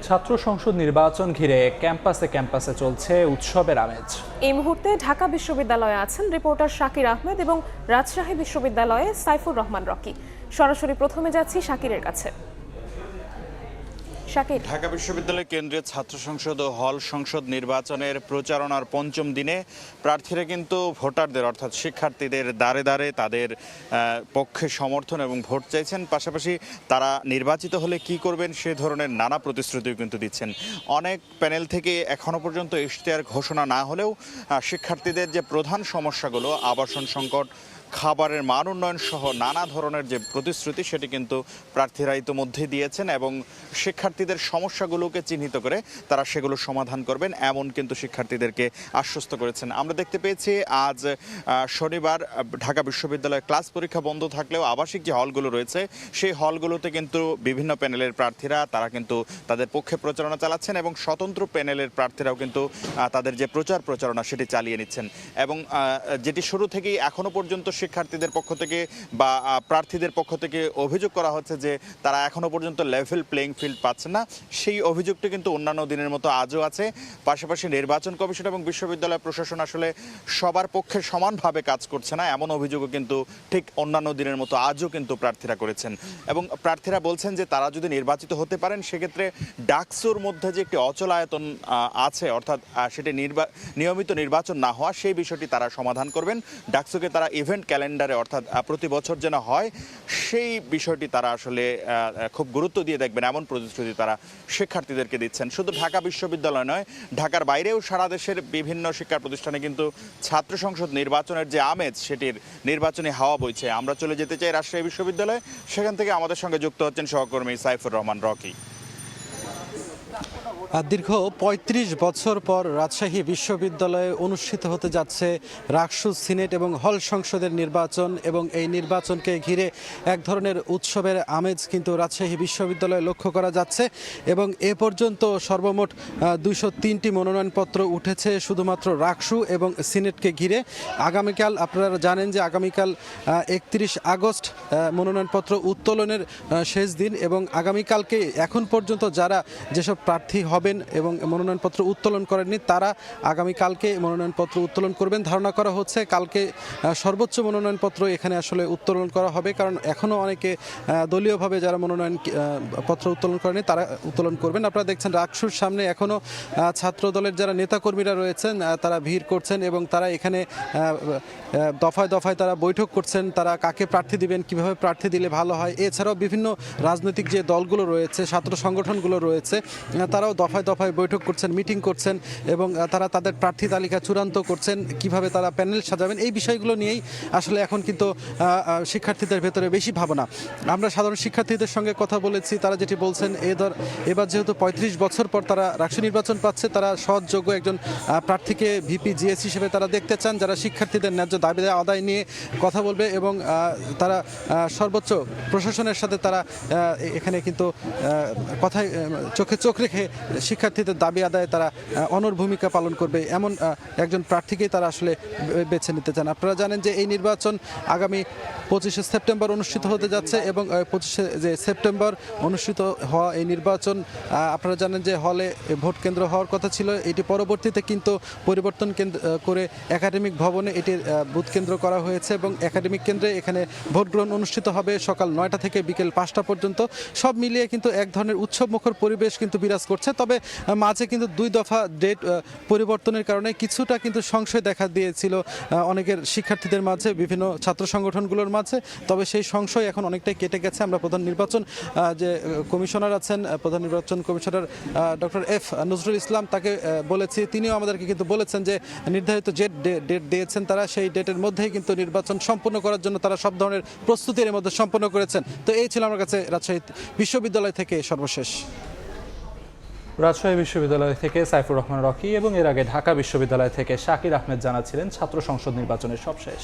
ছাত্র সংসদ নির্বাচন ঘিরে ক্যাম্পাসে ক্যাম্পাসে চলছে উৎসবের আমেজ। এই মুহূর্তে ঢাকা বিশ্ববিদ্যালয়ে আছেন রিপোর্টার শাকির আহমেদ এবং রাজশাহী বিশ্ববিদ্যালয়ে সাইফুর রহমান রকি। সরাসরি প্রথমে যাচ্ছি শাকিরের কাছে। ঢাকা বিশ্ববিদ্যালয় কেন্দ্রীয় ছাত্র সংসদ ও হল সংসদ নির্বাচনের প্রচারণার পঞ্চম দিনে প্রার্থীরা কিন্তু ভোটারদের অর্থাৎ শিক্ষার্থীদের দ্বারে দ্বারে তাদের পক্ষে সমর্থন এবং ভোট চাইছেন। পাশাপাশি তারা নির্বাচিত হলে কি করবেন সে ধরনের নানা প্রতিশ্রুতিও কিন্তু দিচ্ছেন। অনেক প্যানেল থেকে এখনো পর্যন্ত ইশতেহার ঘোষণা না হলেও শিক্ষার্থীদের যে প্রধান সমস্যাগুলো আবাসন সংকট, খাবারের মান উন্নয়ন সহ নানা ধরনের যে প্রতিশ্রুতি সেটি কিন্তু প্রার্থীরা ইতিমধ্যে দিয়েছেন এবং শিক্ষার্থীদের সমস্যাগুলোকে চিহ্নিত করে তারা সেগুলো সমাধান করবেন এমন কিন্তু শিক্ষার্থীদেরকে আশ্বস্ত করেছেন। আমরা দেখতে পেয়েছি আজ শনিবার ঢাকা বিশ্ববিদ্যালয়ে ক্লাস পরীক্ষা বন্ধ থাকলেও আবাসিক যে হলগুলো রয়েছে সেই হলগুলোতে কিন্তু বিভিন্ন প্যানেলের প্রার্থীরা তারা কিন্তু তাদের পক্ষে প্রচারণা চালাচ্ছেন এবং স্বতন্ত্র প্যানেলের প্রার্থীরাও কিন্তু তাদের যে প্রচারণা সেটি চালিয়ে নিচ্ছেন এবং যেটি শুরু থেকেই এখনো পর্যন্ত শিক্ষার্থীদের পক্ষ থেকে বা প্রার্থীদের পক্ষ থেকে অভিযোগ করা হচ্ছে যে তারা এখনো পর্যন্ত লেভেল প্লেইং ফিল্ড পাচ্ছেন না। সেই অভিযোগটি কিন্তু অন্যান্য দিনের মতো আজও আছে। পাশাপাশি নির্বাচন কমিশন এবং বিশ্ববিদ্যালয় প্রশাসন আসলে সবার পক্ষে সমানভাবে কাজ করছে না এমন অভিযোগও কিন্তু ঠিক অন্যান্য দিনের মতো আজও কিন্তু প্রার্থীরা করেছেন এবং প্রার্থীরা বলছেন যে তারা যদি নির্বাচিত হতে পারেন সেক্ষেত্রে ডাকসুর মধ্যে যে একটি অচলায়তন আছে অর্থাৎ সেটি নিয়মিত নির্বাচন না হওয়া সেই বিষয়টি তারা সমাধান করবেন। ডাকসুকে তারা ইভেন্ট ক্যালেন্ডারে অর্থাৎ প্রতি বছর যেন হয় সেই বিষয়টি তারা আসলে খুব গুরুত্ব দিয়ে দেখবেন এমন প্রতিশ্রুতি তারা শিক্ষার্থীদেরকে দিচ্ছেন। শুধু ঢাকা বিশ্ববিদ্যালয় নয়, ঢাকার বাইরেও সারা দেশের বিভিন্ন শিক্ষা প্রতিষ্ঠানে কিন্তু ছাত্র সংসদ নির্বাচনের যে আমেজ সেটির নির্বাচনী হাওয়া বইছে। আমরা চলে যেতে চাই রাজশাহী বিশ্ববিদ্যালয়ে, সেখান থেকে আমাদের সঙ্গে যুক্ত হচ্ছেন সহকর্মী সাইফুর রহমান রকি। দীর্ঘ ৩৫ বছর পর রাজশাহী বিশ্ববিদ্যালয়ে অনুষ্ঠিত হতে যাচ্ছে রাকসু, সিনেট এবং হল সংসদের নির্বাচন এবং এই নির্বাচনকে ঘিরে এক ধরনের উৎসবের আমেজ কিন্তু রাজশাহী বিশ্ববিদ্যালয়ে লক্ষ্য করা যাচ্ছে এবং এ পর্যন্ত সর্বমোট ২০৩টি মনোনয়নপত্র উঠেছে শুধুমাত্র রাকসু এবং সিনেটকে ঘিরে। আগামীকাল আপনারা জানেন যে আগামীকাল ৩১ আগস্ট মনোনয়নপত্র উত্তোলনের শেষ দিন এবং আগামীকালকে এখন পর্যন্ত যারা যেসব প্রার্থী হবেন এবং মনোনয়নপত্র উত্তোলন করেননি তারা আগামীকালকে মনোনয়নপত্র উত্তোলন করবেন। ধারণা করা হচ্ছে কালকে সর্বোচ্চ মনোনয়নপত্র এখানে আসলে উত্তোলন করা হবে, কারণ এখনও অনেকে দলীয়ভাবে যারা মনোনয়নপত্র উত্তোলন করেনি তারা উত্তোলন করবেন। আপনারা দেখছেন রাকসুর সামনে এখনও ছাত্র দলের যারা নেতাকর্মীরা রয়েছেন তারা ভিড় করছেন এবং তারা এখানে দফায় দফায় তারা বৈঠক করছেন, তারা কাকে প্রার্থী দিবেন, কিভাবে প্রার্থী দিলে ভালো হয়। এছাড়াও বিভিন্ন রাজনৈতিক যে দলগুলো রয়েছে, ছাত্র সংগঠনগুলো রয়েছে, তারাও দফায় দফায় বৈঠক করছেন, মিটিং করছেন এবং তারা তাদের প্রার্থী তালিকা চূড়ান্ত করছেন, কিভাবে তারা প্যানেল সাজাবেন। এই বিষয়গুলো নিয়েই আসলে এখন কিন্তু শিক্ষার্থীদের ভেতরে বেশি ভাবনা। আমরা সাধারণ শিক্ষার্থীদের সঙ্গে কথা বলেছি, তারা যেটি বলছেন এবার যেহেতু ৩৫ বছর পর তারা রাকসু নির্বাচন পাচ্ছে, তারা সৎযোগ্য একজন প্রার্থীকে ভিপি জিএস হিসেবে তারা দেখতে চান, যারা শিক্ষার্থীদের ন্যায্য দাবি আদায় নিয়ে কথা বলবে এবং তারা সর্বোচ্চ প্রশাসনের সাথে তারা এখানে কিন্তু কথায় চোখে চোখ রেখে শিক্ষার্থীদের দাবি আদায়ে তারা অনড় ভূমিকা পালন করবে এমন একজন প্রার্থীকেই তারা আসলে বেছে নিতে চান। আপনারা জানেন যে এই নির্বাচন আগামী 25শে সেপ্টেম্বর অনুষ্ঠিত হতে যাচ্ছে এবং 25শে যে সেপ্টেম্বর অনুষ্ঠিত হওয়া এই নির্বাচন আপনারা জানেন যে হলে ভোট কেন্দ্র হওয়ার কথা ছিল, এটি পরবর্তীতে কিন্তু পরিবর্তন করে একাডেমিক ভবনে এটির বুথ কেন্দ্র করা হয়েছে এবং একাডেমিক কেন্দ্রে এখানে ভোট গ্রহণ অনুষ্ঠিত হবে সকাল 9টা থেকে বিকেল 5টা পর্যন্ত। সব মিলিয়ে কিন্তু এক ধরনের উৎসবমুখর পরিবেশ কিন্তু বিরাজ করছে। তবে মাঝে কিন্তু 2 দফা ডেট পরিবর্তনের কারণে কিছুটা কিন্তু সংশয় দেখা দিয়েছিল অনেকের শিক্ষার্থীদের মাঝে, বিভিন্ন ছাত্র সংগঠনগুলোর মাঝে। তবে সেই সংশয় এখন অনেকটাই কেটে গেছে। আমরা প্রধান নির্বাচন যে কমিশনার আছেন, প্রধান নির্বাচন commissioner doctor F Nazrul Islam, তাকে বলেছি, তিনিও আমাদেরকে কিন্তু বলেছেন যে নির্ধারিত যে ডেট দিয়েছেন তারা সেই ডেটের মধ্যেই কিন্তু নির্বাচন সম্পন্ন করার জন্য তারা সব ধরনের প্রস্তুতির মধ্যে সম্পন্ন করেছেন। তো এই ছিল আমার কাছে রাজশাহী বিশ্ববিদ্যালয় থেকে সর্বশেষ। রাজশাহী বিশ্ববিদ্যালয় থেকে সাইফুর রহমান রকি এবং এর আগে ঢাকা বিশ্ববিদ্যালয় থেকে শাকির আহমেদ জানাচ্ছিলেন ছাত্র সংসদ নির্বাচনের সবশেষ।